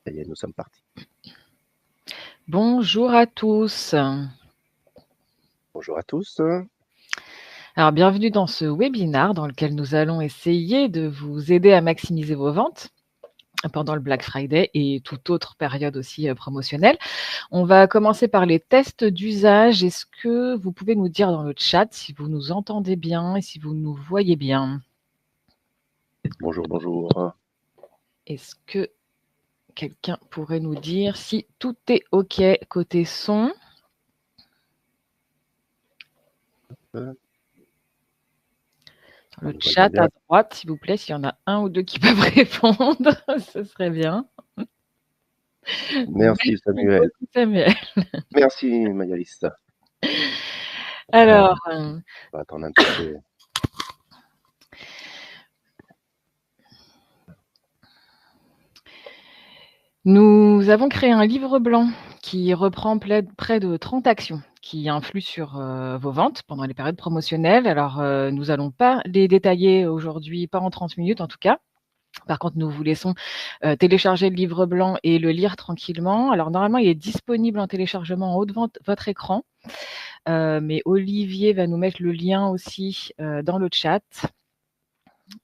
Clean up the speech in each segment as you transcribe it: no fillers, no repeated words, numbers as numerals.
Ça y est, nous sommes partis. Bonjour à tous. Bonjour à tous. Alors, bienvenue dans ce webinaire dans lequel nous allons essayer de vous aider à maximiser vos ventes pendant le Black Friday et toute autre période aussi promotionnelle. On va commencer par les tests d'usage. Est-ce que vous pouvez nous dire dans le chat si vous nous entendez bien et si vous nous voyez bien? Bonjour, bonjour. Est-ce que quelqu'un pourrait nous dire si tout est OK côté son? Euh, Dans le Nous voyons chat bien. à droite, s'il vous plaît, s'il y en a un ou deux qui peuvent répondre, ce serait bien. Merci Merci Samuel. beaucoup, Samuel. Merci Mayalis. Alors, On va attendre un petit peu. nous avons créé un livre blanc qui reprend près de 30 actions qui influent sur vos ventes pendant les périodes promotionnelles. Alors, nous n'allons pas les détailler aujourd'hui, pas en 30 minutes en tout cas. Par contre, nous vous laissons télécharger le livre blanc et le lire tranquillement. Alors, normalement, il est disponible en téléchargement en haut de votre écran, mais Olivier va nous mettre le lien aussi dans le chat.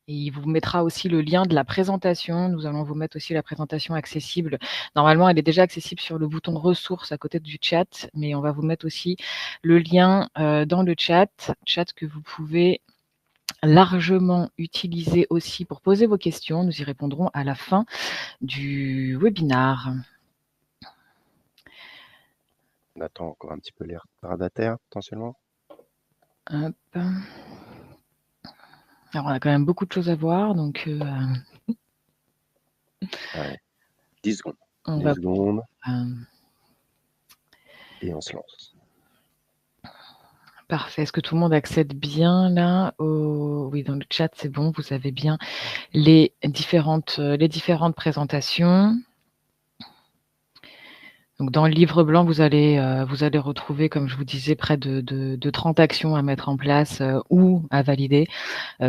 Et il vous mettra aussi le lien de la présentation. Nous allons vous mettre aussi la présentation accessible. Normalement, elle est déjà accessible sur le bouton ressources à côté du chat, mais on va vous mettre aussi le lien dans le chat que vous pouvez largement utiliser aussi pour poser vos questions. Nous y répondrons à la fin du webinaire. On attend encore un petit peu les retardataires potentiellement. Hop. Alors, on a quand même beaucoup de choses à voir, donc Ouais. 10 secondes. on 10 va secondes euh, et on se lance. parfait. Est-ce que tout le monde accède bien là Oui, dans le chat, c'est bon. Vous avez bien les différentes présentations. Donc, dans le livre blanc, vous allez retrouver, comme je vous disais, près de 30 actions à mettre en place ou à valider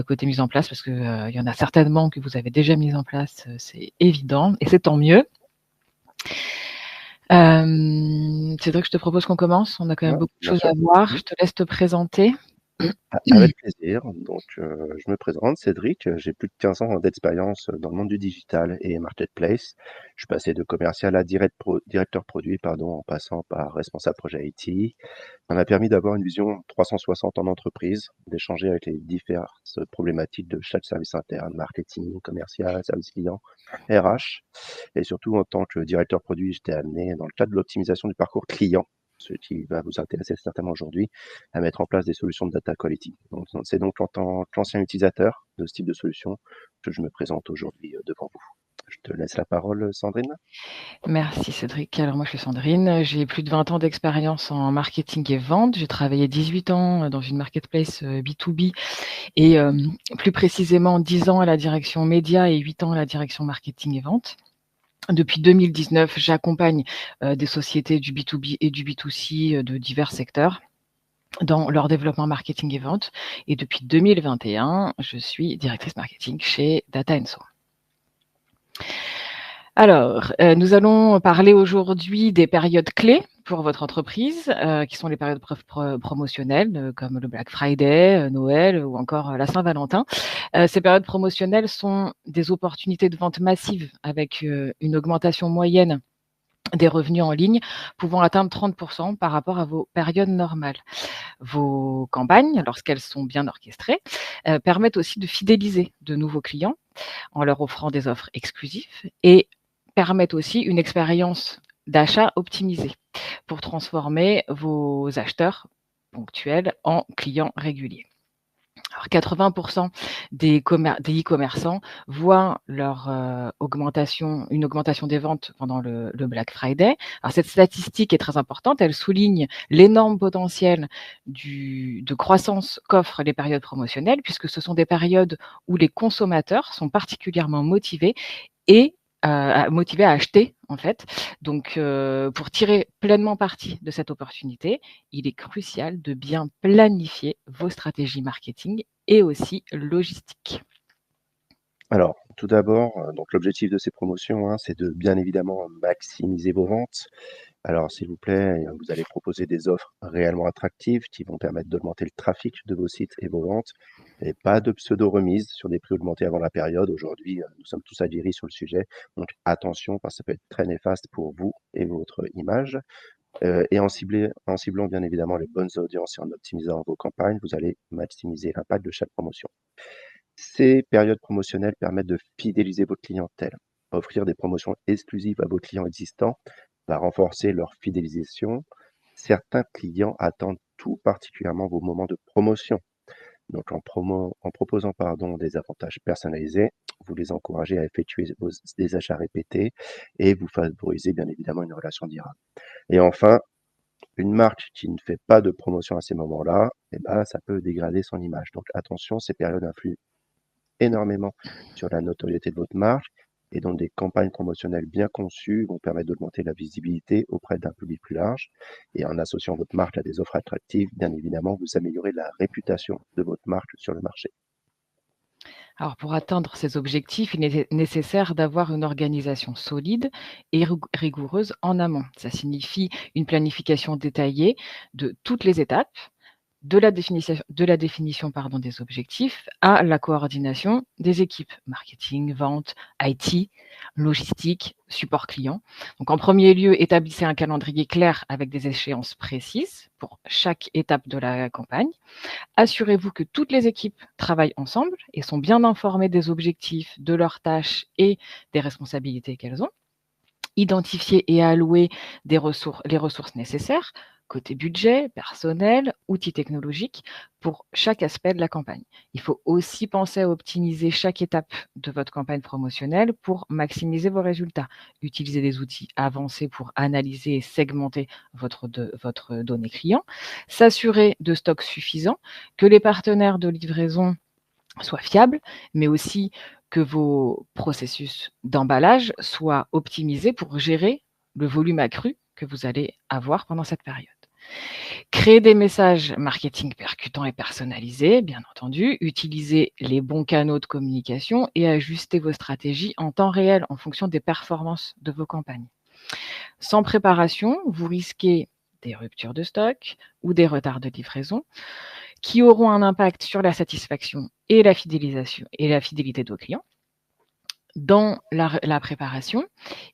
côté mise en place, parce qu'il y en a certainement que vous avez déjà mis en place, c'est évident, et c'est tant mieux. Cédric, je te propose qu'on commence. On a quand même Ouais, beaucoup de bien choses sûr. à voir. Je te laisse te présenter. Avec plaisir. Donc, je me présente, Cédric. J'ai plus de 15 ans d'expérience dans le monde du digital et marketplace. Je suis passé de commercial à directeur produit, en passant par responsable projet IT. Ça m'a permis d'avoir une vision 360 en entreprise, d'échanger avec les diverses problématiques de chaque service interne, marketing, commercial, service client, RH. Et surtout, en tant que directeur produit, j'étais amené, dans le cadre de l'optimisation du parcours client, ce qui va vous intéresser certainement aujourd'hui, à mettre en place des solutions de data quality. Donc, c'est donc en tant qu'ancien utilisateur de ce type de solution que je me présente aujourd'hui devant vous. Je te laisse la parole, Sandrine. Merci Cédric. Alors moi je suis Sandrine, j'ai plus de 20 ans d'expérience en marketing et vente. J'ai travaillé 18 ans dans une marketplace B2B et plus précisément 10 ans à la direction média et 8 ans à la direction marketing et vente. Depuis 2019, j'accompagne des sociétés du B2B et du B2C de divers secteurs dans leur développement marketing et vente. Et depuis 2021, je suis directrice marketing chez Data & So. Alors, nous allons parler aujourd'hui des périodes clés pour votre entreprise, qui sont les périodes promotionnelles, comme le Black Friday, Noël ou encore la Saint-Valentin. Ces périodes promotionnelles sont des opportunités de vente massive avec une augmentation moyenne des revenus en ligne pouvant atteindre 30% par rapport à vos périodes normales. Vos campagnes, lorsqu'elles sont bien orchestrées, permettent aussi de fidéliser de nouveaux clients en leur offrant des offres exclusives et permettent aussi une expérience d'achat optimisée pour transformer vos acheteurs ponctuels en clients réguliers. Alors 80% des e-commerçants voient leur une augmentation des ventes pendant le Black Friday. Alors cette statistique est très importante, elle souligne l'énorme potentiel de croissance qu'offrent les périodes promotionnelles, puisque ce sont des périodes où les consommateurs sont particulièrement motivés et motivés à acheter en fait. Donc pour tirer pleinement parti de cette opportunité, il est crucial de bien planifier vos stratégies marketing et aussi logistiques. Alors, tout d'abord, donc l'objectif de ces promotions, hein, c'est de bien évidemment maximiser vos ventes. Alors s'il vous plaît, vous allez proposer des offres réellement attractives qui vont permettre d'augmenter le trafic de vos sites et vos ventes et pas de pseudo-remises sur des prix augmentés avant la période. Aujourd'hui, nous sommes tous aguerris sur le sujet, donc attention parce que ça peut être très néfaste pour vous et votre image. Et en ciblant bien évidemment les bonnes audiences et en optimisant vos campagnes, vous allez maximiser l'impact de chaque promotion. Ces périodes promotionnelles permettent de fidéliser votre clientèle. Offrir des promotions exclusives à vos clients existants va renforcer leur fidélisation. Certains clients attendent tout particulièrement vos moments de promotion. Donc en proposant des avantages personnalisés, vous les encouragez à effectuer des achats répétés et vous favorisez bien évidemment une relation durable. Et enfin, une marque qui ne fait pas de promotion à ces moments-là, eh ben, ça peut dégrader son image. Donc attention, ces périodes influent énormément sur la notoriété de votre marque et donc des campagnes promotionnelles bien conçues vont permettre d'augmenter la visibilité auprès d'un public plus large. Et en associant votre marque à des offres attractives, bien évidemment, vous améliorez la réputation de votre marque sur le marché. Alors, pour atteindre ces objectifs, il est nécessaire d'avoir une organisation solide et rigoureuse en amont. Ça signifie une planification détaillée de toutes les étapes, de la définition des objectifs à la coordination des équipes marketing, vente, IT, logistique, support client. Donc, en premier lieu, établissez un calendrier clair avec des échéances précises pour chaque étape de la campagne. Assurez-vous que toutes les équipes travaillent ensemble et sont bien informées des objectifs, de leurs tâches et des responsabilités qu'elles ont. Identifier et allouer les ressources nécessaires, côté budget, personnel, outils technologiques, pour chaque aspect de la campagne. Il faut aussi penser à optimiser chaque étape de votre campagne promotionnelle pour maximiser vos résultats. Utiliser des outils avancés pour analyser et segmenter votre donnée client. S'assurer de stocks suffisants, que les partenaires de livraison soient fiables, mais aussi que vos processus d'emballage soient optimisés pour gérer le volume accru que vous allez avoir pendant cette période. Créer des messages marketing percutants et personnalisés, bien entendu. Utilisez les bons canaux de communication et ajustez vos stratégies en temps réel en fonction des performances de vos campagnes. Sans préparation, vous risquez des ruptures de stock ou des retards de livraison qui auront un impact sur la satisfaction et la fidélité de vos clients. Dans la préparation,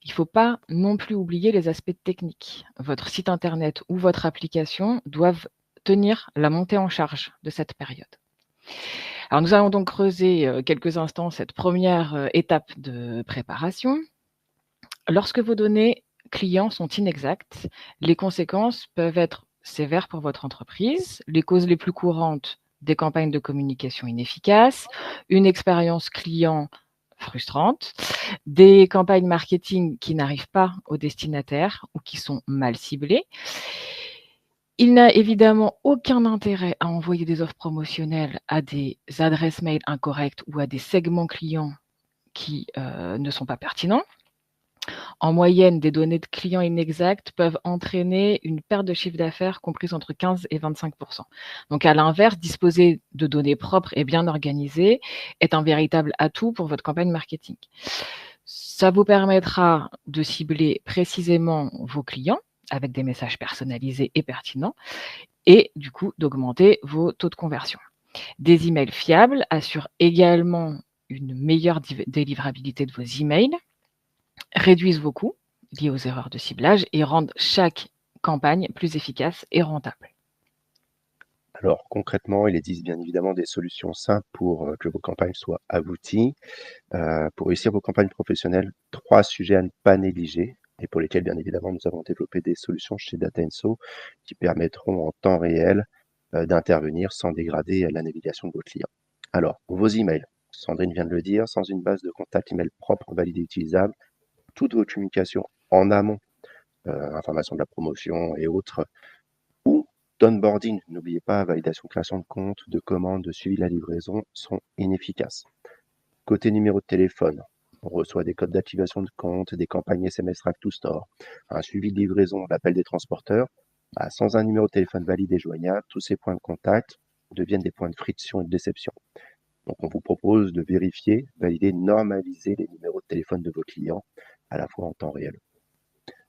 il ne faut pas non plus oublier les aspects techniques. Votre site internet ou votre application doivent tenir la montée en charge de cette période. Alors, nous allons donc creuser quelques instants cette première étape de préparation. Lorsque vos données clients sont inexactes, les conséquences peuvent être sévères pour votre entreprise. Les causes les plus courantes: des campagnes de communication inefficaces, une expérience client frustrante, des campagnes marketing qui n'arrivent pas aux destinataires ou qui sont mal ciblées. Il n'a évidemment aucun intérêt à envoyer des offres promotionnelles à des adresses mail incorrectes ou à des segments clients qui ne sont pas pertinents. En moyenne, des données de clients inexactes peuvent entraîner une perte de chiffre d'affaires comprise entre 15 et 25%. Donc, à l'inverse, disposer de données propres et bien organisées est un véritable atout pour votre campagne marketing. Ça vous permettra de cibler précisément vos clients avec des messages personnalisés et pertinents et du coup d'augmenter vos taux de conversion. Des emails fiables assurent également une meilleure délivrabilité de vos emails, réduisent vos coûts liés aux erreurs de ciblage et rendent chaque campagne plus efficace et rentable. Alors concrètement, il existe bien évidemment des solutions simples pour que vos campagnes soient abouties. Pour réussir vos campagnes professionnelles, 3 sujets à ne pas négliger et pour lesquels bien évidemment nous avons développé des solutions chez Dataenso qui permettront en temps réel d'intervenir sans dégrader la navigation de vos clients. Alors, vos emails, Sandrine vient de le dire, sans une base de contact email propre, validée, utilisable, toutes vos communications en amont, information de la promotion et autres, ou d'onboarding, n'oubliez pas, validation, création de compte, de commande, de suivi de la livraison, sont inefficaces. Côté numéro de téléphone, on reçoit des codes d'activation de compte, des campagnes SMS Track to Store, un suivi de livraison, l'appel des transporteurs. Sans un numéro de téléphone valide et joignable, tous ces points de contact deviennent des points de friction et de déception. Donc, on vous propose de vérifier, valider, normaliser les numéros de téléphone de vos clients à la fois en temps réel.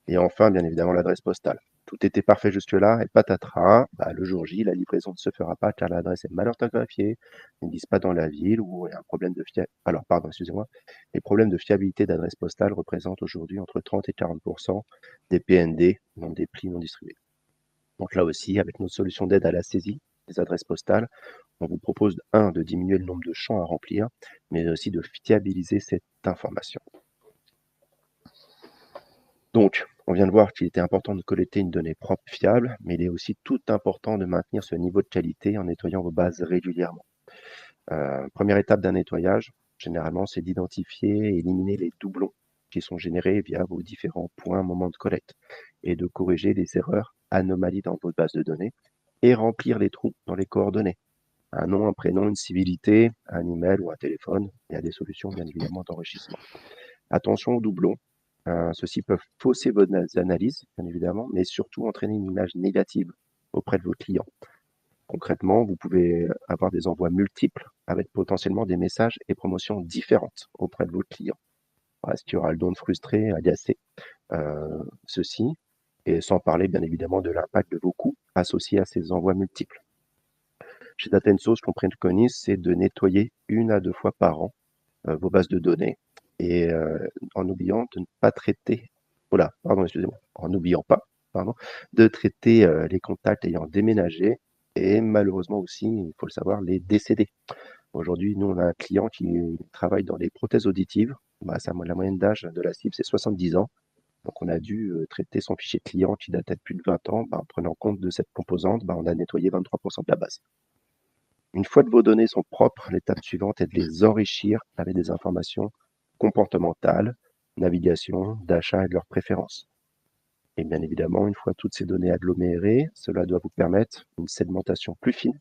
Et enfin, bien évidemment, l'adresse postale. Tout était parfait jusque-là et patatras, le jour J, la livraison ne se fera pas car l'adresse est mal orthographiée, ils ne disent pas dans la ville ou il y a un problème de Alors, pardon, excusez-moi. Les problèmes de fiabilité d'adresse postale représentent aujourd'hui entre 30 et 40% des PND, donc des plis non distribués. Donc là aussi, avec notre solution d'aide à la saisie des adresses postales, on vous propose, de diminuer le nombre de champs à remplir, mais aussi de fiabiliser cette information. Donc, on vient de voir qu'il était important de collecter une donnée propre fiable, mais il est aussi tout important de maintenir ce niveau de qualité en nettoyant vos bases régulièrement. Première étape d'un nettoyage, généralement, c'est d'identifier et éliminer les doublons qui sont générés via vos différents points moments de collecte et de corriger les erreurs, anomalies dans votre base de données et remplir les trous dans les coordonnées. Un nom, un prénom, une civilité, un email ou un téléphone. Il y a des solutions, bien évidemment, d'enrichissement. Attention aux doublons. Ceux-ci peuvent fausser vos analyses, bien évidemment, mais surtout entraîner une image négative auprès de vos clients. Concrètement, vous pouvez avoir des envois multiples avec potentiellement des messages et promotions différentes auprès de vos clients. Ce qui aura le don de frustrer, agacer ceux-ci, et sans parler bien évidemment de l'impact de vos coûts associés à ces envois multiples. Chez Datenso, ce qu'on préconise, c'est de nettoyer 1 à 2 fois par an vos bases de données et en oubliant de ne pas traiter, en n'oubliant pas, pardon, de traiter les contacts ayant déménagé et malheureusement aussi, il faut le savoir, les décédés. Aujourd'hui, nous, on a un client qui travaille dans les prothèses auditives. La moyenne d'âge de la cible, c'est 70 ans. Donc, on a dû traiter son fichier client qui datait de plus de 20 ans. En prenant compte de cette composante, on a nettoyé 23% de la base. Une fois que vos données sont propres, l'étape suivante est de les enrichir avec des informations comportementales, navigation, d'achat et de leurs préférences. Et bien évidemment, une fois toutes ces données agglomérées, cela doit vous permettre une segmentation plus fine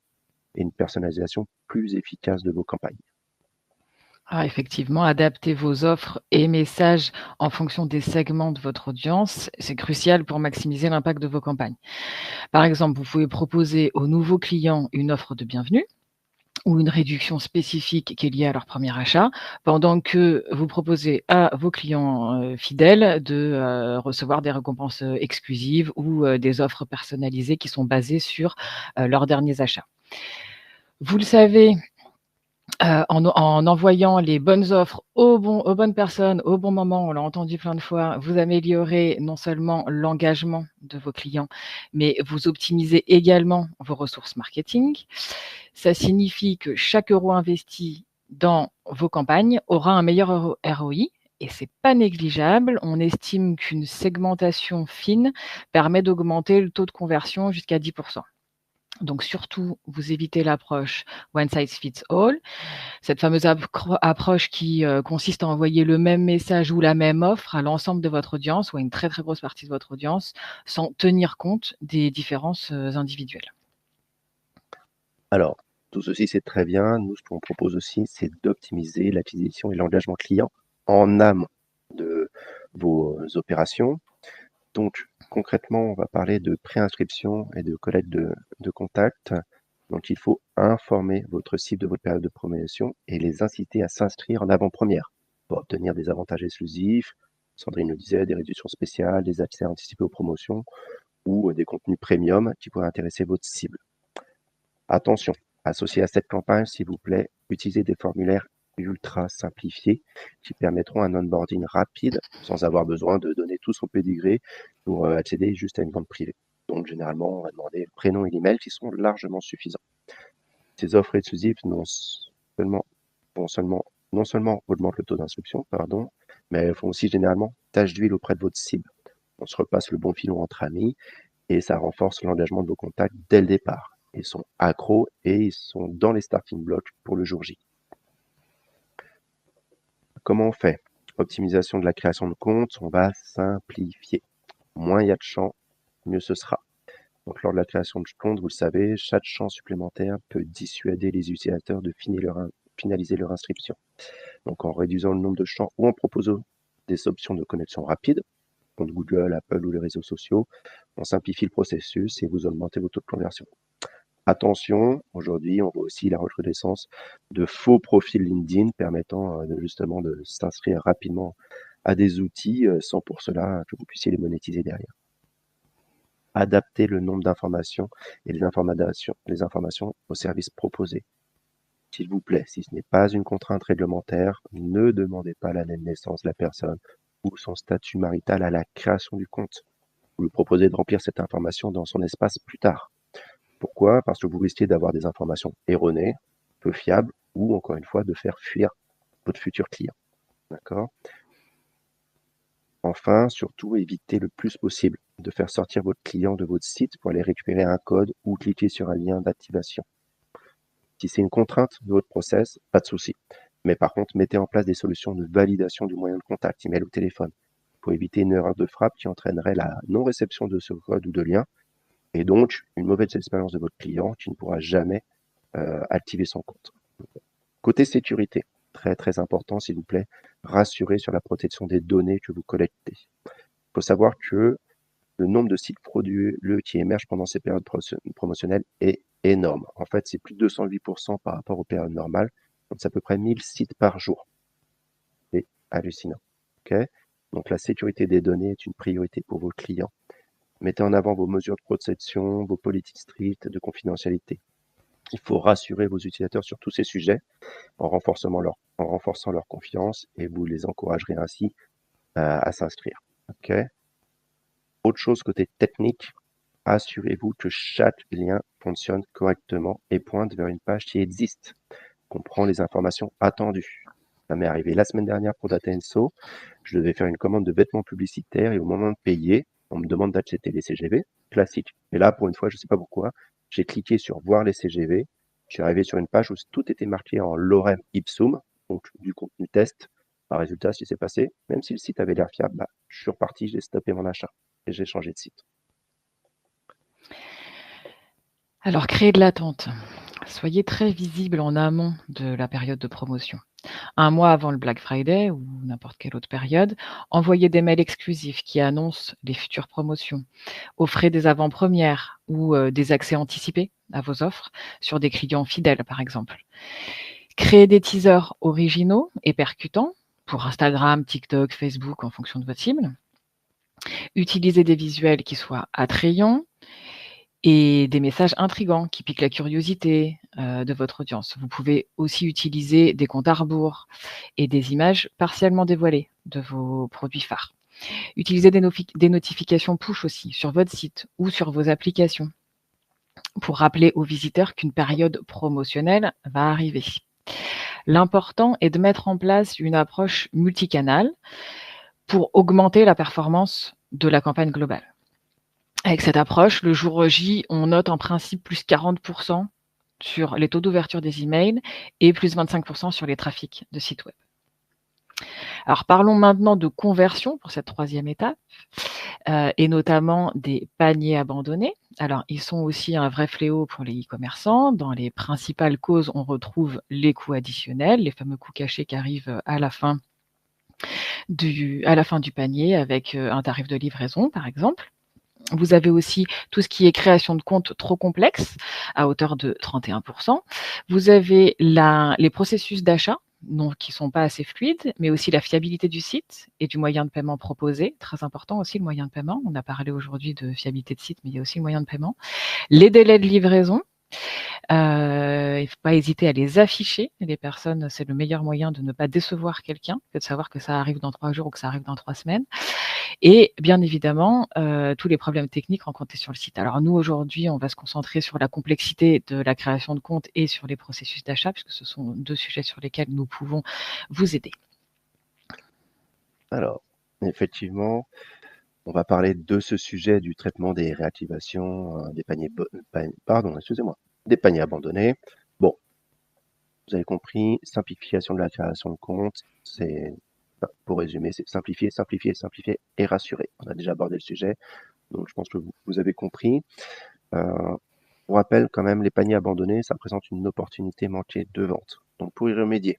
et une personnalisation plus efficace de vos campagnes. Ah, effectivement, adapter vos offres et messages en fonction des segments de votre audience, c'est crucial pour maximiser l'impact de vos campagnes. Par exemple, vous pouvez proposer aux nouveaux clients une offre de bienvenue ou une réduction spécifique qui est liée à leur premier achat, pendant que vous proposez à vos clients fidèles de recevoir des récompenses exclusives ou des offres personnalisées qui sont basées sur leurs derniers achats. Vous le savez, en envoyant les bonnes offres aux bonnes personnes, au bon moment, on l'a entendu plein de fois, vous améliorez non seulement l'engagement de vos clients, mais vous optimisez également vos ressources marketing. Ça signifie que chaque euro investi dans vos campagnes aura un meilleur ROI et c'est pas négligeable. On estime qu'une segmentation fine permet d'augmenter le taux de conversion jusqu'à 10%. Donc surtout, vous évitez l'approche one size fits all. Cette fameuse approche qui consiste à envoyer le même message ou la même offre à l'ensemble de votre audience ou à une très très grosse partie de votre audience sans tenir compte des différences individuelles. Alors, tout ceci, c'est très bien. Nous, ce qu'on propose aussi, c'est d'optimiser l'acquisition et l'engagement client en amont de vos opérations. Donc, concrètement, on va parler de préinscription et de collecte de contacts. Donc, il faut informer votre cible de votre période de promotion et les inciter à s'inscrire en avant-première pour obtenir des avantages exclusifs. Sandrine le disait, des réductions spéciales, des accès anticipés aux promotions ou des contenus premium qui pourraient intéresser votre cible. Attention, associé à cette campagne, s'il vous plaît, utilisez des formulaires ultra simplifiés qui permettront un onboarding rapide sans avoir besoin de donner tout son pédigré pour accéder juste à une vente privée. Donc généralement, on va demander le prénom et l'email qui sont largement suffisants. Ces offres exclusives non seulement augmentent le taux d'inscription, mais elles font aussi généralement tache d'huile auprès de votre cible. On se repasse le bon filon entre amis et ça renforce l'engagement de vos contacts dès le départ. Ils sont accros et ils sont dans les starting blocks pour le jour J. Comment on fait? Optimisation de la création de compte, on va simplifier. Moins il y a de champs, mieux ce sera. Donc lors de la création de compte, vous le savez, chaque champ supplémentaire peut dissuader les utilisateurs de finaliser leur inscription. Donc en réduisant le nombre de champs ou en proposant des options de connexion rapide, compte Google, Apple ou les réseaux sociaux, on simplifie le processus et vous augmentez votre taux de conversion. Attention, aujourd'hui, on voit aussi la recrudescence de faux profils LinkedIn permettant justement de s'inscrire rapidement à des outils sans pour cela que vous puissiez les monétiser derrière. Adaptez le nombre d'informations et les informations aux services proposés. S'il vous plaît, si ce n'est pas une contrainte réglementaire, ne demandez pas l'année de naissance de la personne ou son statut marital à la création du compte. Vous lui proposez de remplir cette information dans son espace plus tard. Pourquoi? Parce que vous risquez d'avoir des informations erronées, peu fiables ou encore une fois de faire fuir votre futur client. D'accord? Enfin, surtout, évitez le plus possible de faire sortir votre client de votre site pour aller récupérer un code ou cliquer sur un lien d'activation. Si c'est une contrainte de votre process, pas de souci. Mais par contre, mettez en place des solutions de validation du moyen de contact, email ou téléphone, pour éviter une erreur de frappe qui entraînerait la non-réception de ce code ou de lien, et donc une mauvaise expérience de votre client qui ne pourra jamais activer son compte. Côté sécurité, très très important, s'il vous plaît, rassurez sur la protection des données que vous collectez. Il faut savoir que le nombre de sites frauduleux qui émergent pendant ces périodes promotionnelles est énorme. En fait, c'est plus de 208% par rapport aux périodes normales. Donc, c'est à peu près 1000 sites par jour. C'est hallucinant. Okay, donc, la sécurité des données est une priorité pour vos clients. Mettez en avant vos mesures de protection, vos politiques strictes de confidentialité. Il faut rassurer vos utilisateurs sur tous ces sujets en renforçant leur confiance et vous les encouragerez ainsi à s'inscrire. Okay. Autre chose côté technique, assurez-vous que chaque lien fonctionne correctement et pointe vers une page qui existe, comprend les informations attendues. Ça m'est arrivé la semaine dernière pour Data So. Je devais faire une commande de vêtements publicitaires et au moment de payer, on me demande d'accepter les CGV, classique. Et là, pour une fois, je ne sais pas pourquoi, j'ai cliqué sur voir les CGV. Je suis arrivé sur une page où tout était marqué en lorem ipsum, donc du contenu test. Par résultat, ce qui s'est passé, même si le site avait l'air fiable, je suis reparti, j'ai stoppé mon achat et j'ai changé de site. Alors, créer de l'attente. Soyez très visible en amont de la période de promotion. Un mois avant le Black Friday ou n'importe quelle autre période, envoyez des mails exclusifs qui annoncent les futures promotions. Offrez des avant-premières ou des accès anticipés à vos offres sur des clients fidèles, par exemple. Créez des teasers originaux et percutants pour Instagram, TikTok, Facebook en fonction de votre cible. Utilisez des visuels qui soient attrayants et des messages intrigants qui piquent la curiosité de votre audience. Vous pouvez aussi utiliser des comptes à rebours et des images partiellement dévoilées de vos produits phares. Utilisez des notifications push aussi sur votre site ou sur vos applications pour rappeler aux visiteurs qu'une période promotionnelle va arriver. L'important est de mettre en place une approche multicanale pour augmenter la performance de la campagne globale. Avec cette approche, le jour J, on note en principe plus 40% sur les taux d'ouverture des emails et plus 25% sur les trafics de sites web. Alors parlons maintenant de conversion pour cette troisième étape et notamment des paniers abandonnés. Alors ils sont aussi un vrai fléau pour les e-commerçants. Dans les principales causes, on retrouve les coûts additionnels, les fameux coûts cachés qui arrivent à la fin du panier avec un tarif de livraison par exemple. Vous avez aussi tout ce qui est création de compte trop complexe, à hauteur de 31%. Vous avez les processus d'achat, qui ne sont pas assez fluides, mais aussi la fiabilité du site et du moyen de paiement proposé. Très important aussi le moyen de paiement. On a parlé aujourd'hui de fiabilité de site, mais il y a aussi le moyen de paiement. Les délais de livraison. Il ne faut pas hésiter à les afficher. Les personnes, c'est le meilleur moyen de ne pas décevoir quelqu'un que de savoir que ça arrive dans 3 jours ou que ça arrive dans 3 semaines. Et bien évidemment, tous les problèmes techniques rencontrés sur le site. Alors nous, aujourd'hui, on va se concentrer sur la complexité de la création de compte et sur les processus d'achat, puisque ce sont 2 sujets sur lesquels nous pouvons vous aider. Alors, effectivement, on va parler de ce sujet du traitement des réactivations, des paniers des paniers abandonnés. Bon, vous avez compris, simplification de la création de compte, pour résumer, c'est simplifier, simplifier, simplifier et rassurer. On a déjà abordé le sujet, donc je pense que vous avez compris. On rappelle quand même, les paniers abandonnés, ça représente une opportunité manquée de vente. Donc pour y remédier,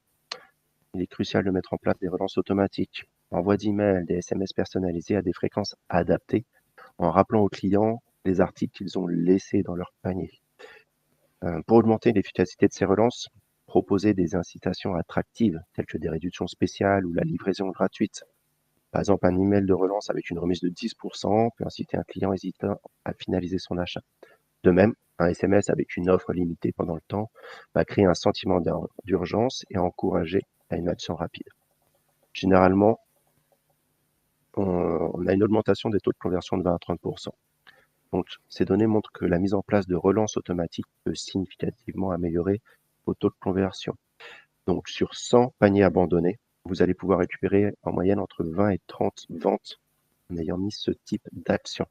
il est crucial de mettre en place des relances automatiques, envoi d'emails, des SMS personnalisés à des fréquences adaptées, en rappelant aux clients les articles qu'ils ont laissés dans leur panier. Pour augmenter l'efficacité de ces relances, proposer des incitations attractives, telles que des réductions spéciales ou la livraison gratuite. Par exemple, un email de relance avec une remise de 10% peut inciter un client hésitant à finaliser son achat. De même, un SMS avec une offre limitée pendant le temps va créer un sentiment d'urgence et encourager à une action rapide. Généralement, on a une augmentation des taux de conversion de 20 à 30%. Donc, ces données montrent que la mise en place de relance automatique peut significativement améliorer vos taux de conversion. Donc, sur 100 paniers abandonnés, vous allez pouvoir récupérer en moyenne entre 20 et 30 ventes en ayant mis ce type d'action.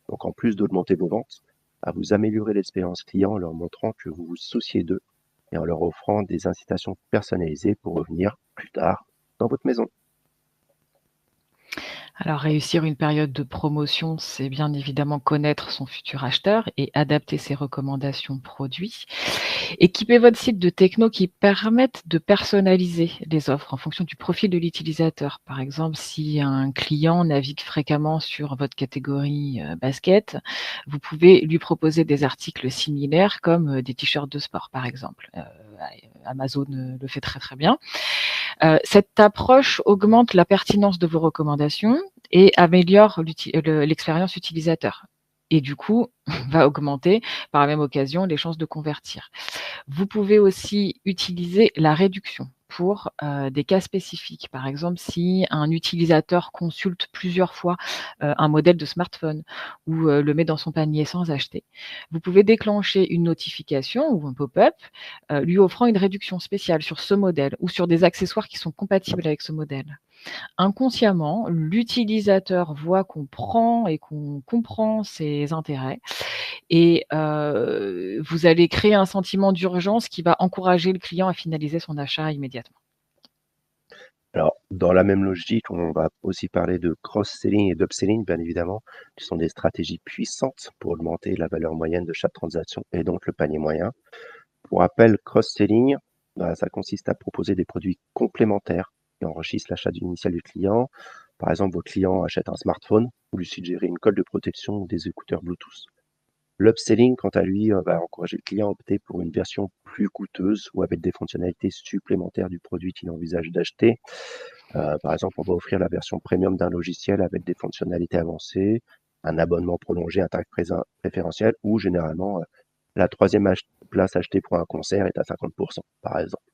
Donc, en plus d'augmenter vos ventes, à vous améliorer l'expérience client en leur montrant que vous vous souciez d'eux et en leur offrant des incitations personnalisées pour revenir plus tard dans votre maison. Alors réussir une période de promotion, c'est bien évidemment connaître son futur acheteur et adapter ses recommandations produits. Équipez votre site de techno qui permettent de personnaliser les offres en fonction du profil de l'utilisateur. Par exemple, si un client navigue fréquemment sur votre catégorie basket, vous pouvez lui proposer des articles similaires comme des t-shirts de sport, par exemple. Amazon le fait très très bien. Cette approche augmente la pertinence de vos recommandations et améliore l'expérience utilisateur. Et du coup, va augmenter par la même occasion les chances de convertir. Vous pouvez aussi utiliser la réduction pour des cas spécifiques. Par exemple, si un utilisateur consulte plusieurs fois un modèle de smartphone ou le met dans son panier sans acheter, vous pouvez déclencher une notification ou un pop-up lui offrant une réduction spéciale sur ce modèle ou sur des accessoires qui sont compatibles avec ce modèle. Inconsciemment, l'utilisateur voit qu'on prend et qu'on comprend ses intérêts et vous allez créer un sentiment d'urgence qui va encourager le client à finaliser son achat immédiatement. Alors, dans la même logique, on va aussi parler de cross-selling et d'upselling, bien évidemment, qui sont des stratégies puissantes pour augmenter la valeur moyenne de chaque transaction et donc le panier moyen. Pour rappel, cross-selling, ça consiste à proposer des produits complémentaires qui enrichissent l'achat initial du client. Par exemple, votre client achète un smartphone, vous lui suggérez une colle de protection ou des écouteurs Bluetooth. L'upselling, quant à lui, va encourager le client à opter pour une version plus coûteuse ou avec des fonctionnalités supplémentaires du produit qu'il envisage d'acheter. Par exemple, on va offrir la version premium d'un logiciel avec des fonctionnalités avancées, un abonnement prolongé à tarif préférentiel ou généralement la troisième place achetée pour un concert est à 50%, par exemple.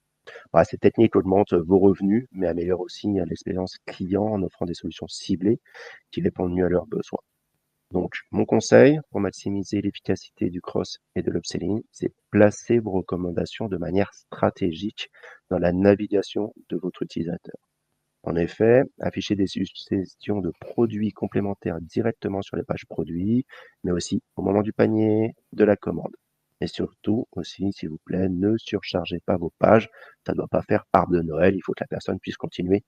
Voilà, ces techniques augmentent vos revenus, mais améliorent aussi l'expérience client en offrant des solutions ciblées qui répondent mieux à leurs besoins. Donc, mon conseil pour maximiser l'efficacité du cross et de l'upselling, c'est placer vos recommandations de manière stratégique dans la navigation de votre utilisateur. En effet, afficher des suggestions de produits complémentaires directement sur les pages produits, mais aussi au moment du panier, de la commande. Et surtout aussi, s'il vous plaît, ne surchargez pas vos pages. Ça ne doit pas faire arbre de Noël. Il faut que la personne puisse continuer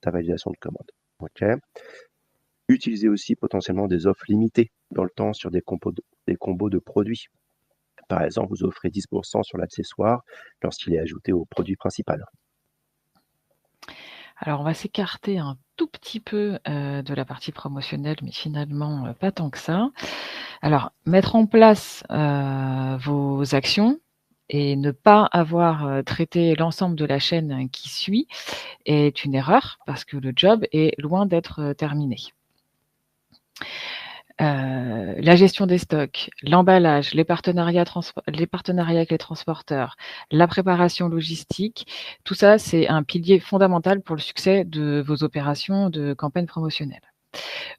sa validation de commande. OK. Utilisez aussi potentiellement des offres limitées dans le temps sur des combos de produits. Par exemple, vous offrez 10% sur l'accessoire lorsqu'il est ajouté au produit principal. Alors on va s'écarter un tout petit peu de la partie promotionnelle, mais finalement pas tant que ça. Alors mettre en place vos actions et ne pas avoir traité l'ensemble de la chaîne qui suit est une erreur parce que le job est loin d'être terminé. La gestion des stocks, l'emballage, les partenariats avec les transporteurs, la préparation logistique, tout ça, c'est un pilier fondamental pour le succès de vos opérations de campagne promotionnelle.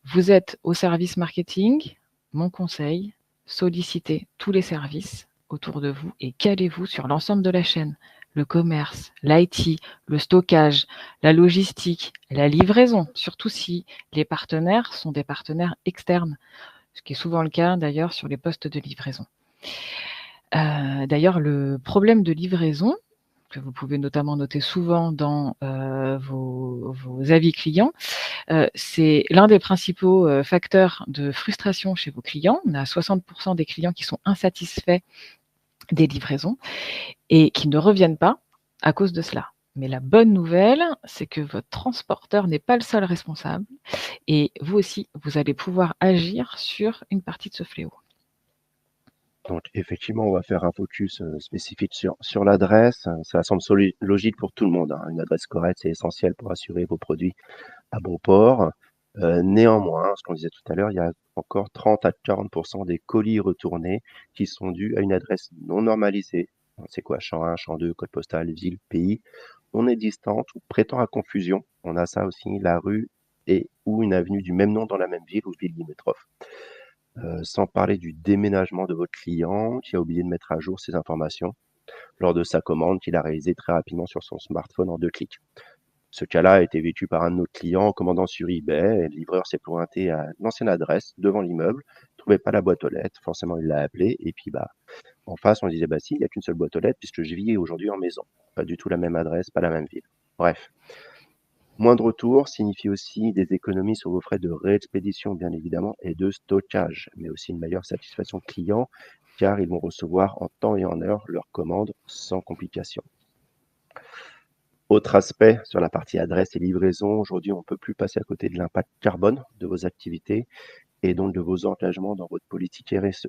Vous êtes au service marketing, mon conseil, sollicitez tous les services autour de vous et calez-vous sur l'ensemble de la chaîne. Le commerce, l'IT, le stockage, la logistique, la livraison, surtout si les partenaires sont des partenaires externes, ce qui est souvent le cas d'ailleurs sur les postes de livraison. D'ailleurs, le problème de livraison, que vous pouvez notamment noter souvent dans vos avis clients, c'est l'un des principaux facteurs de frustration chez vos clients. On a 60% des clients qui sont insatisfaits des livraisons et qui ne reviennent pas à cause de cela. Mais la bonne nouvelle, c'est que votre transporteur n'est pas le seul responsable et vous aussi, vous allez pouvoir agir sur une partie de ce fléau. Donc effectivement, on va faire un focus, spécifique sur l'adresse. Ça semble logique pour tout le monde, hein. Une adresse correcte, c'est essentiel pour assurer vos produits à bon port. Néanmoins, ce qu'on disait tout à l'heure, il y a encore 30 à 40 des colis retournés qui sont dus à une adresse non normalisée. C'est quoi? Champ 1, champ 2, code postal, ville, pays, non existante ou prêtant à confusion. On a ça aussi, la rue et ou une avenue du même nom dans la même ville ou ville limitrophe. Sans parler du déménagement de votre client qui a oublié de mettre à jour ses informations lors de sa commande qu'il a réalisée très rapidement sur son smartphone en 2 clics. Ce cas-là a été vécu par un de nos clients en commandant sur eBay. Le livreur s'est pointé à l'ancienne adresse devant l'immeuble, trouvait pas la boîte aux lettres, forcément il l'a appelé et puis en face on disait si, il y a qu'une seule boîte aux lettres puisque je vis aujourd'hui en maison. Pas du tout la même adresse, pas la même ville. Bref. Moins de retours signifie aussi des économies sur vos frais de réexpédition, bien évidemment, et de stockage, mais aussi une meilleure satisfaction client, car ils vont recevoir en temps et en heure leur commande sans complication. Autre aspect sur la partie adresse et livraison, aujourd'hui, on ne peut plus passer à côté de l'impact carbone de vos activités et donc de vos engagements dans votre politique RSE.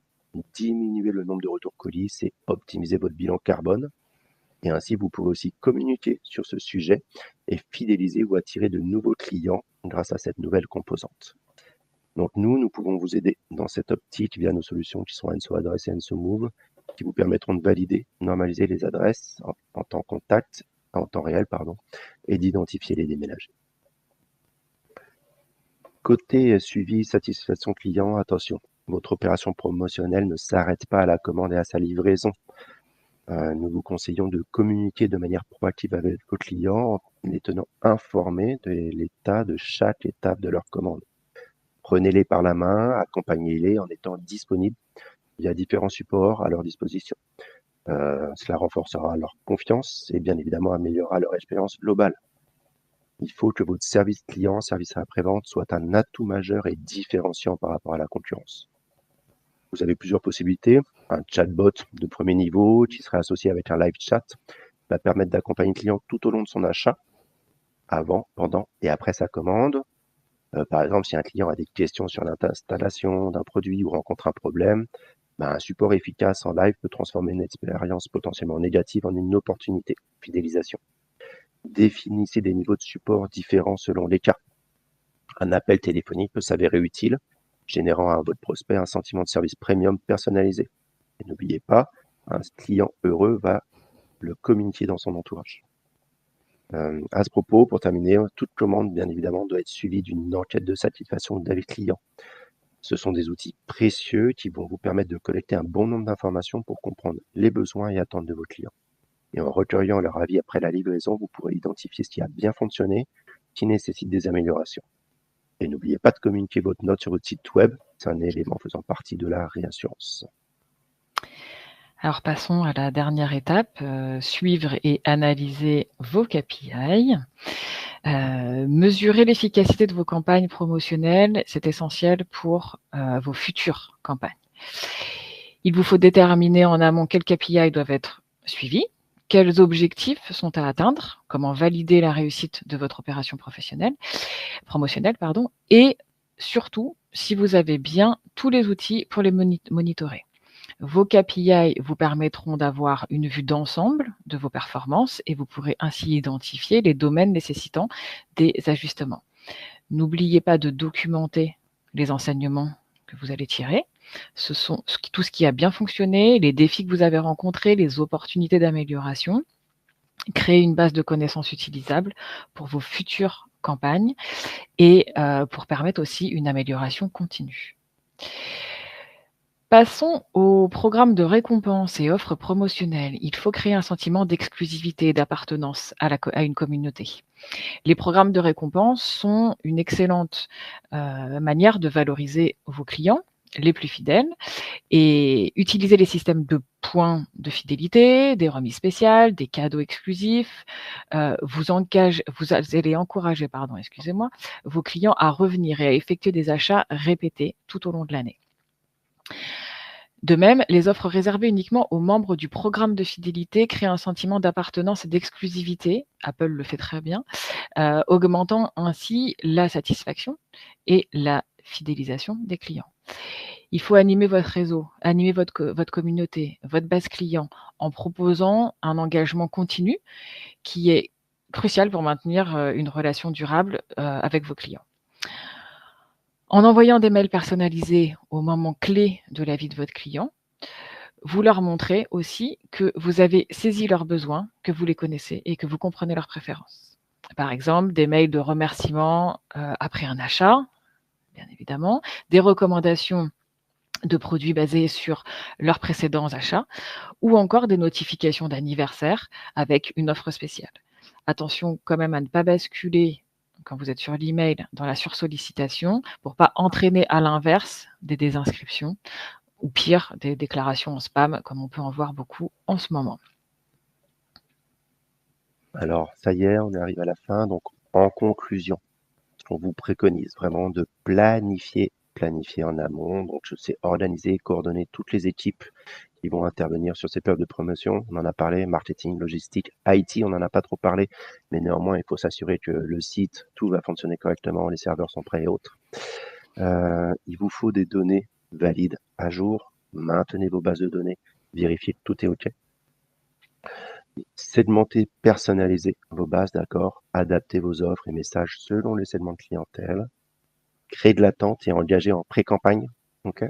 Diminuer le nombre de retours colis, c'est optimiser votre bilan carbone. Et ainsi, vous pouvez aussi communiquer sur ce sujet et fidéliser ou attirer de nouveaux clients grâce à cette nouvelle composante. Donc nous pouvons vous aider dans cette optique via nos solutions qui sont Enso Adresse et Enso Move, qui vous permettront de valider, normaliser les adresses en temps réel, et d'identifier les déménagés. Côté suivi, satisfaction client, attention, votre opération promotionnelle ne s'arrête pas à la commande et à sa livraison. Nous vous conseillons de communiquer de manière proactive avec vos clients en les tenant informés de l'état de chaque étape de leur commande. Prenez-les par la main, accompagnez-les en étant disponibles via différents supports à leur disposition. Cela renforcera leur confiance et bien évidemment améliorera leur expérience globale. Il faut que votre service client, service après-vente, soit un atout majeur et différenciant par rapport à la concurrence. Vous avez plusieurs possibilités. Un chatbot de premier niveau qui serait associé avec un live chat va permettre d'accompagner le client tout au long de son achat, avant, pendant et après sa commande. Par exemple, si un client a des questions sur l'installation d'un produit ou rencontre un problème, un support efficace en live peut transformer une expérience potentiellement négative en une opportunité. Fidélisation. Définissez des niveaux de support différents selon les cas. Un appel téléphonique peut s'avérer utile, générant à votre prospect un sentiment de service premium personnalisé. Et n'oubliez pas, un client heureux va le communiquer dans son entourage. À ce propos, pour terminer, toute commande, bien évidemment, doit être suivie d'une enquête de satisfaction d'avis client. Ce sont des outils précieux qui vont vous permettre de collecter un bon nombre d'informations pour comprendre les besoins et attentes de vos clients. Et en recueillant leur avis après la livraison, vous pourrez identifier ce qui a bien fonctionné, qui nécessite des améliorations. Et n'oubliez pas de communiquer votre note sur votre site web, c'est un élément faisant partie de la réassurance. Alors passons à la dernière étape, suivre et analyser vos KPI. Mesurer l'efficacité de vos campagnes promotionnelles, c'est essentiel pour vos futures campagnes. Il vous faut déterminer en amont quels KPI doivent être suivis, quels objectifs sont à atteindre, comment valider la réussite de votre opération promotionnelle, et surtout, si vous avez bien tous les outils pour les monitorer. Vos KPI vous permettront d'avoir une vue d'ensemble de vos performances et vous pourrez ainsi identifier les domaines nécessitant des ajustements. N'oubliez pas de documenter les enseignements que vous allez tirer. Ce sont tout ce qui a bien fonctionné, les défis que vous avez rencontrés, les opportunités d'amélioration. Créer une base de connaissances utilisable pour vos futures campagnes et pour permettre aussi une amélioration continue. Passons au programme de récompenses et offres promotionnelles. Il faut créer un sentiment d'exclusivité et d'appartenance à une communauté. Les programmes de récompenses sont une excellente manière de valoriser vos clients les plus fidèles et utiliser les systèmes de points de fidélité, des remises spéciales, des cadeaux exclusifs, vous allez encourager vos clients à revenir et à effectuer des achats répétés tout au long de l'année. De même, les offres réservées uniquement aux membres du programme de fidélité créent un sentiment d'appartenance et d'exclusivité. Apple le fait très bien, augmentant ainsi la satisfaction et la fidélisation des clients. Il faut animer votre réseau, animer votre communauté, votre base client, en proposant un engagement continu qui est crucial pour maintenir une relation durable avec vos clients. En envoyant des mails personnalisés au moment clé de la vie de votre client, vous leur montrez aussi que vous avez saisi leurs besoins, que vous les connaissez et que vous comprenez leurs préférences. Par exemple, des mails de remerciement après un achat, bien évidemment, des recommandations de produits basés sur leurs précédents achats, ou encore des notifications d'anniversaire avec une offre spéciale. Attention quand même à ne pas basculer quand vous êtes sur l'email dans la sursollicitation pour pas entraîner à l'inverse des désinscriptions ou pire, des déclarations en spam comme on peut en voir beaucoup en ce moment. Alors, ça y est, on arrive à la fin. Donc, en conclusion, on vous préconise vraiment de planifier en amont. Donc, je sais organiser, coordonner toutes les équipes qui vont intervenir sur ces périodes de promotion. On en a parlé, marketing, logistique, IT, on n'en a pas trop parlé, mais néanmoins, il faut s'assurer que le site, tout va fonctionner correctement, les serveurs sont prêts et autres. Il vous faut des données valides à jour. Maintenez vos bases de données, vérifiez que tout est OK. Segmenter, personnaliser vos bases, d'accord. Adaptez vos offres et messages selon les segments de clientèle. Créer de l'attente et engager en pré-campagne. OK.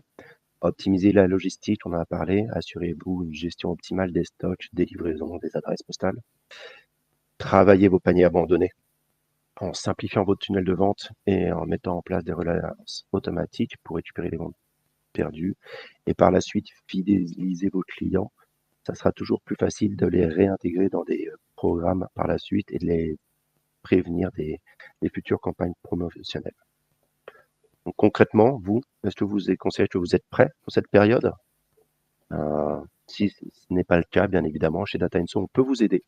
Optimisez la logistique, on en a parlé. Assurez-vous une gestion optimale des stocks, des livraisons, des adresses postales. Travaillez vos paniers abandonnés en simplifiant votre tunnel de vente et en mettant en place des relances automatiques pour récupérer les ventes perdues. Et par la suite, fidéliser vos clients. Ça sera toujours plus facile de les réintégrer dans des programmes par la suite et de les prévenir des futures campagnes promotionnelles. Donc concrètement, vous, est-ce que vous considérez que vous êtes prêt pour cette période? Si ce n'est pas le cas, bien évidemment, chez Data Inso, on peut vous aider.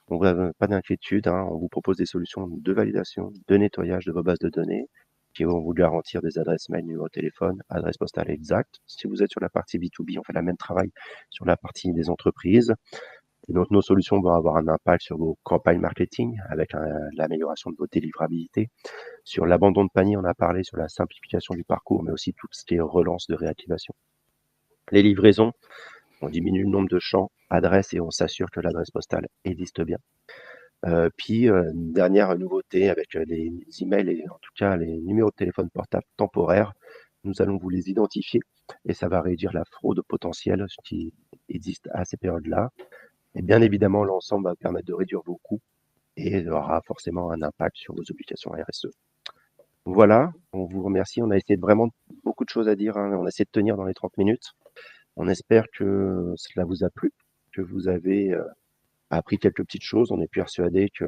Donc pas d'inquiétude, hein, on vous propose des solutions de validation, de nettoyage de vos bases de données qui vont vous garantir des adresses mail, numéro de téléphone, adresse postale exacte. Si vous êtes sur la partie B2B, on fait le même travail sur la partie des entreprises. Et donc, nos solutions vont avoir un impact sur vos campagnes marketing avec l'amélioration de vos délivrabilités. Sur l'abandon de panier, on a parlé sur la simplification du parcours, mais aussi tout ce qui est relance de réactivation. Les livraisons, on diminue le nombre de champs, adresses et on s'assure que l'adresse postale existe bien. Puis, une dernière nouveauté avec les emails et en tout cas les numéros de téléphone portable temporaires, nous allons vous les identifier et ça va réduire la fraude potentielle qui existe à ces périodes-là. Et bien évidemment, l'ensemble va permettre de réduire vos coûts et aura forcément un impact sur vos obligations RSE. Voilà, on vous remercie. On a essayé de vraiment beaucoup de choses à dire, hein. On a essayé de tenir dans les 30 minutes. On espère que cela vous a plu, que vous avez appris quelques petites choses. On est persuadé qu'il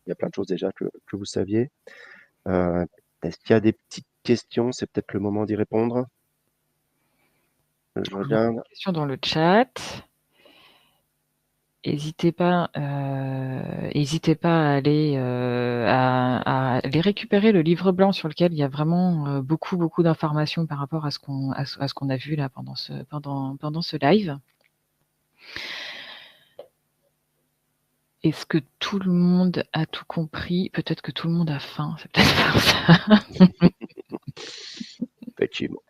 y a plein de choses déjà que vous saviez. Est-ce qu'il y a des petites questions? C'est peut-être le moment d'y répondre. Je regarde. Question dans le chat. N'hésitez pas à aller à aller récupérer le livre blanc sur lequel il y a vraiment beaucoup d'informations par rapport à ce qu'on a vu là pendant ce live. Est-ce que tout le monde a tout compris? Peut-être que tout le monde a faim, c'est peut-être pour ça. Effectivement.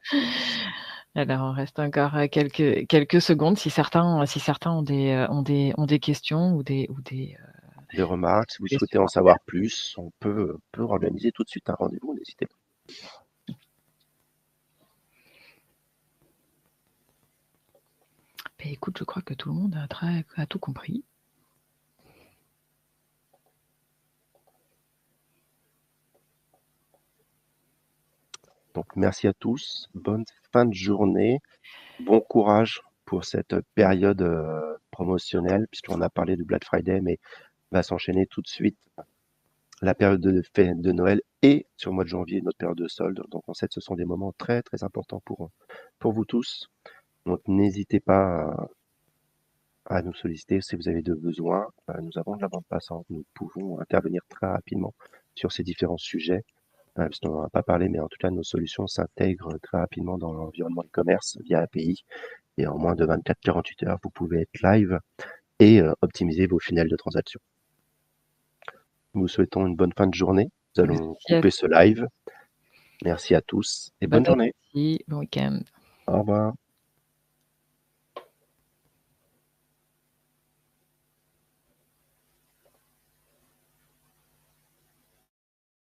Alors, on reste encore quelques secondes si certains ont des questions ou des remarques. Si vous souhaitez en questions. savoir plus, on peut organiser tout de suite un rendez-vous, n'hésitez pas. Écoute, je crois que tout le monde a tout compris. Donc, merci à tous. Bonne fin de journée. Bon courage pour cette période promotionnelle, puisqu'on a parlé du Black Friday, mais va s'enchaîner tout de suite la période de Noël et sur le mois de janvier, notre période de solde. Donc, en fait, ce sont des moments très, très importants pour vous tous. Donc, n'hésitez pas à nous solliciter si vous avez de besoins. Nous avons de la bande passante. Nous pouvons intervenir très rapidement sur ces différents sujets. Parce qu'on n'en a pas parlé, mais en tout cas, nos solutions s'intègrent très rapidement dans l'environnement e-commerce via API. Et en moins de 24-48 heures, vous pouvez être live et optimiser vos funnels de transaction. Nous vous souhaitons une bonne fin de journée. Nous allons couper ce live. Merci à tous et bonne journée. Bon week-end. Au revoir.